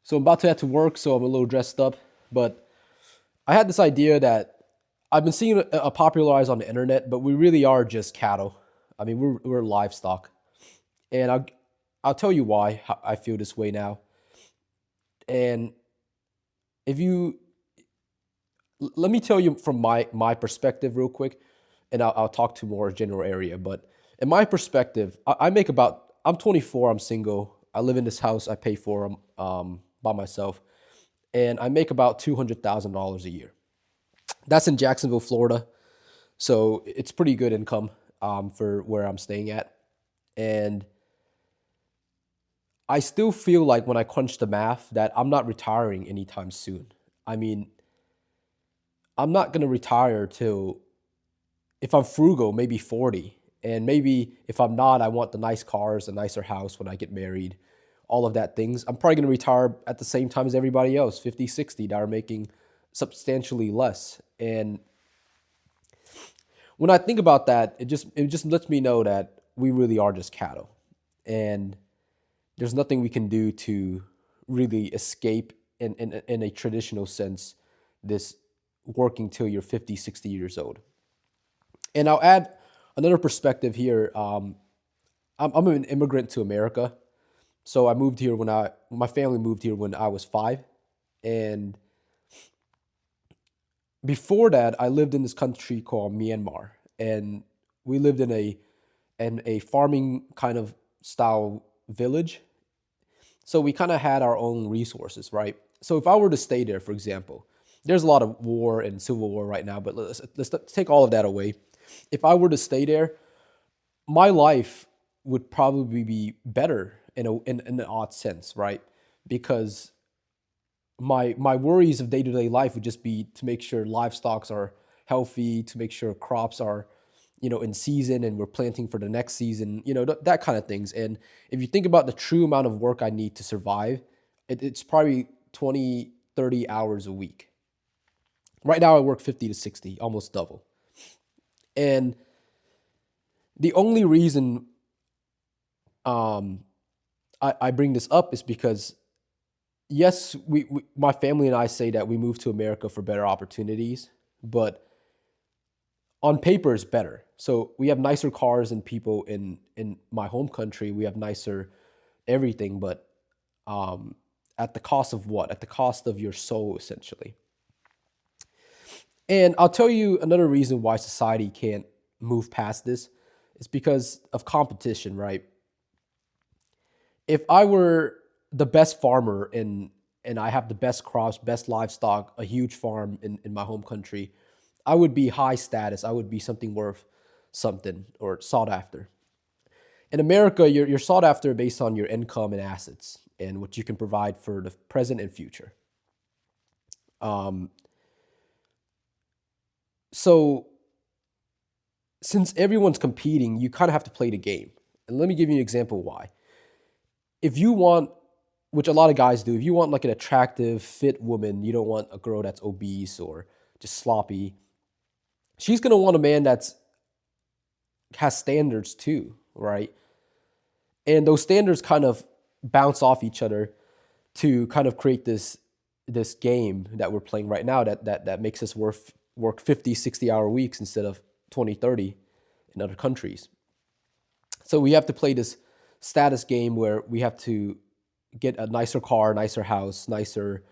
So I'm about to head to work, so I'm a little dressed up. But I had this idea that I've been seeing popularized on the internet, but we really are just cattle. I mean, we're livestock, and I'll tell you why I feel this way now. And if you let me tell you from my perspective real quick, and I'll talk to more general area. But in my perspective, I make about I'm 24. I'm single. I live in this house. I pay for by myself, and I make about $200,000 a year. That's in Jacksonville, Florida. So it's pretty good income for where I'm staying at. And I still feel like when I crunch the math that I'm not retiring anytime soon. I mean, I'm not going to retire till, if I'm frugal, maybe 40. And maybe if I'm not, I want the nice cars, a nicer house when I get married, all of that things. I'm probably going to retire at the same time as everybody else, 50, 60, that are making substantially less. And when I think about that, it just lets me know that we really are just cattle, and there's nothing we can do to really escape in a traditional sense this working till you're 50, 60 years old. And I'll add another perspective here. I'm an immigrant to America, so I moved here when my family moved here when I was 5, and before that, I lived in this country called Myanmar, and we lived in a farming kind of style village. So we kind of had our own resources, right? So if I were to stay there, for example, there's a lot of war and civil war right now, but let's take all of that away. If I were to stay there, my life would probably be better in an odd sense, right? Because my worries of day-to-day life would just be to make sure livestocks are healthy, to make sure crops are, in season and we're planting for the next season, that kind of things. And if you think about the true amount of work I need to survive, it's probably 20, 30 hours a week. Right now I work 50 to 60, almost double. And the only reason um, I bring this up is because yes, my family and I say that we moved to America for better opportunities, but on paper it's better. So we have nicer cars than people in my home country. We have nicer everything, but um, at the cost of what? At the cost of your soul, essentially. And I'll tell you another reason why society can't move past this is because of competition, right? If I were the best farmer and I have the best crops, best livestock, a huge farm in my home country, I would be high status. I would be something worth something or sought after. In America, you're sought after based on your income and assets and what you can provide for the present and future. Um, so since everyone's competing, you kind of have to play the game. And let me give you an example why. If you want, which a lot of guys do, if you want like an attractive, fit woman, you don't want a girl that's obese or just sloppy. She's gonna want a man that's has standards too, right? And those standards kind of bounce off each other to kind of create this game that we're playing right now that makes us work 50, 60 hour weeks instead of 20, 30 in other countries. So we have to play this status game where we have to get a nicer car, nicer house, nicer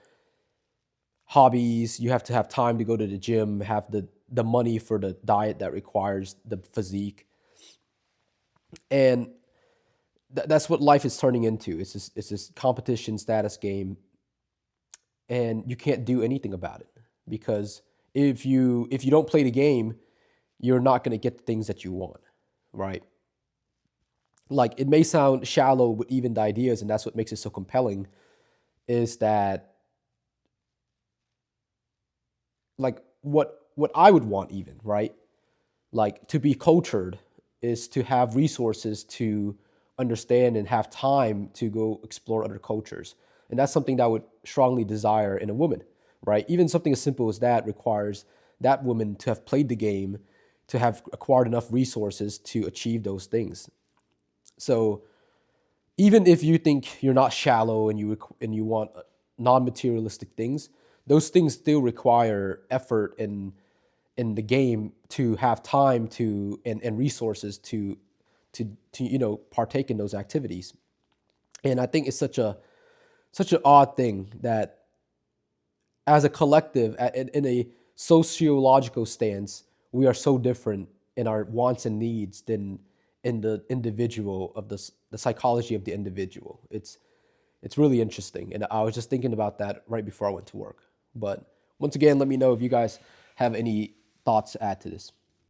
hobbies. You have to have time to go to the gym, have the money for the diet that requires the physique. And that's what life is turning into. It's this competition status game, and you can't do anything about it because if you don't play the game, you're not going to get the things that you want, right? Like it may sound shallow, but even the ideas, and that's what makes it so compelling, is that like what I would want even, right? Like to be cultured is to have resources to understand and have time to go explore other cultures. And that's something that I would strongly desire in a woman, right? Even something as simple as that requires that woman to have played the game, to have acquired enough resources to achieve those things. So even if you think you're not shallow and you want non-materialistic things, those things still require effort in the game to have time to and resources to partake in those activities. And I think it's such an odd thing that as a collective, in a sociological stance, we are so different in our wants and needs than in the individual of the psychology of the individual. It's really interesting, and I was just thinking about that right before I went to work. But once again, let me know if you guys have any thoughts to add to this.